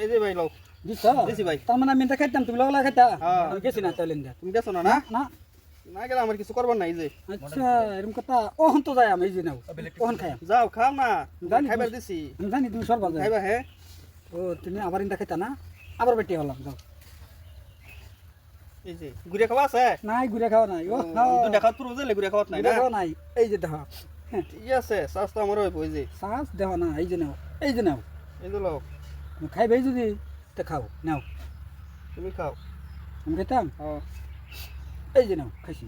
এই যে ভাই লও দিছ দিছি ভাই তার মানে আমি এটা খাইতাম তুমি লগলা খাইতা হ্যাঁ। আমি গেছি না তাইলে তুমি গেছো না না না না না গেলে আমার কিছু করবার নাই যে আচ্ছা এরকম কথা ওহন তো যায় আমি এই যে নাও ওহন খাই যাও খাও না জানি খাইবার বুঝ- দিছি আমি জানি তুমি সরবা যায় খাইবা হ্যাঁ ও তুমি আবার ইন্দা খাইতা না আবার বেটি হলাম যাও এই যে ঘুরে খাওয়া আছে নাই ঘুরে খাওয়া নাই ও দুটা খাওয়া তুরো যে ঘুরে খাওয়া নাই ঘুরে না খাওয়া নাই এই যে দেখো ঠিক আছে শ্বাস তো আমার হইব এই যে শ্বাস দেহ না এই যে নাও এই যে নাও এই যে লও খাইবে যদি তো খাও নাও তুমি খাও আমি খাইতাম হ্যাঁ এই যে নাও খাইছি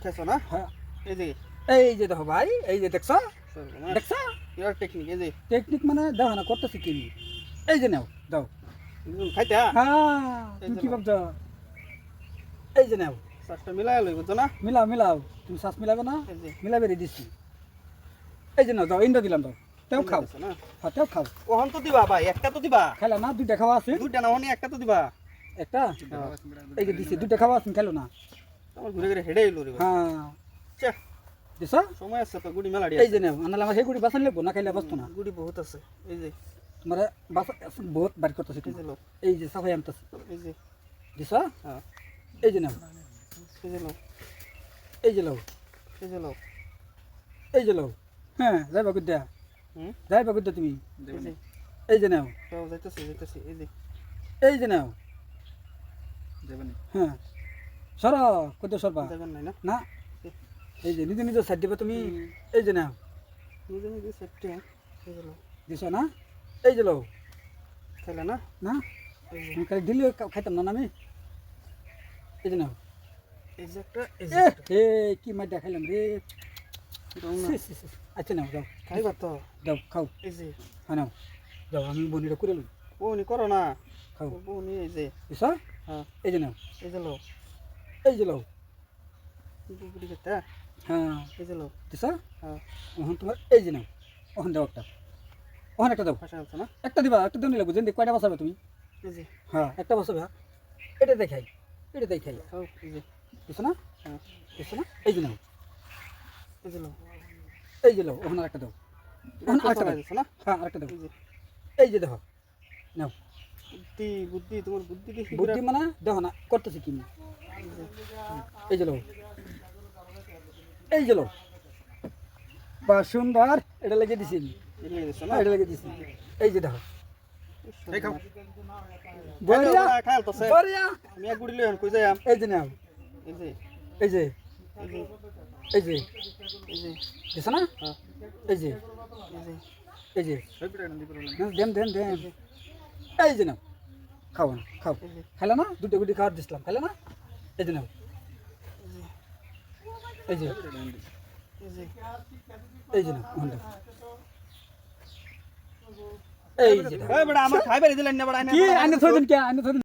খাইছো না হ্যাঁ এই যে এই যে দেখো ভাই এই যে দেখছো দেখছো ইয়ার টেকনিক এই যে টেকনিক মানে দেখো না করতেছি কি এই যে নাও দাও খাইতে হ্যাঁ তুমি কি ভাবছো এই যে নাও শ্বাসটা মিলাই লই বুঝছো না মিলাও মিলাও তুমি শ্বাস মিলাবে না এই যে মিলাবে রে দিচ্ছি এই যে নাও দাও ইন্ডা দিলাম দাও তেও খাও খাইছো না হ্যাঁ তেও খাও ওহন তো দিবা ভাই একটা তো দিবা খাইলা না দুইটা খাওয়া আছে দুইটা না ওহনি একটা তো দিবা একটা এই যে দিছি দুইটা খাওয়া আছে খেলো না আমার ঘুরে ঘুরে হেডে এলো রে ভাই হ্যাঁ চা দিছ সময় আছে তো গুড়ি মেলা এই যে নাও আনালে আমার সেই গুড়ি বাসান লাগবো না খাইলে বাঁচতো না গুড়ি বহুত আছে এই যে তোমার বাসা বহুত বাড়ি করতেছে এই যে লোক এই যে সাফাই আনতেছে এই যে দিছ হ্যাঁ এই যে নাও এই যে লোক এই যে লাও এই যে লোক এই যে লাও হ্যাঁ যাইবা গুদ্দা হুম যাইবা গুদ্দা তুমি এই যে এই যে নাও তো যাইতেছি যাইতেছি এই যে এই যে নাও যাবেন হ্যাঁ সর কত সরবা যাবেন নাই না না এই যে নিজে নিজে সাইড দিবা তুমি এই যে নাও নিজে নিজে সেফটি এই যে লোক দিছ না এই যে লাও খাইলা না না এই যে আমি খালি দিলে খাইতাম না আমি এই যে নাও এই যে একটা এই এ যে কি মাইটা খাইলাম রে দাও না আচ্ছা নাও যাও খাইবা তো যাও খাও এই যে হ্যাঁ নাও যাও আমি বনিটা করে লই বউনি করো না খাও বউনি এই যে দিছ হ্যাঁ এই যে নাও এই যে লোক এই যে লাও গুড়ি খেতে হ্যাঁ এই যে লোক দিছ হ্যাঁ ওহন তোমার এই যে নাও ওহন দাও একটা ওহন একটা দাও ফাঁসা আছে না একটা দিবা একটা দিন লাগবে যেন কয়টা বসাবে তুমি এই যে হ্যাঁ একটা বসাবে হ্যাঁ এটা দেখাই এটা দেখাই খাও এই যে দিছ না হ্যাঁ দিছ না এই যে নাও এই যে লোক এই যে লাও ওহন আরেকটা দাও ওহন আরেকটা দাও দিছো না হ্যাঁ আরেকটা দাও এই যে এই যে দেখো নাও বুদ্ধি বুদ্ধি তোমার বুদ্ধি দেখি বুদ্ধি মানে দেখো না করতেছি কি এই যে লাও এই যে লাও বা সুন্দর এটা লেগে দিছি এড়িয়ে দিছো না এটা লেগে দিছি এই যে দেখো এই খাও বড়িয়া খাল তো সে বড়িয়া আমি এক গুড়ি লইন কই যাইম এই যে নাও এই যে এই যে এই যে এই যে এই যে দিছ না হ্যাঁ এই যে এই যে এই যে সব বিটা নদী করলাম দেন দেন দেন এই যে নাও খাও না খাও এই যে খাইলা না দুটো গুটি খাওয়ার দিছিলাম খাইলা না এই যে নাও এই যে এই যে এই যে নাও ওখান দাও। এই যে নাও। এই বড় আমার খাইবার দিলেন না বড় কি আনে থইদিন কে আনে থইদিন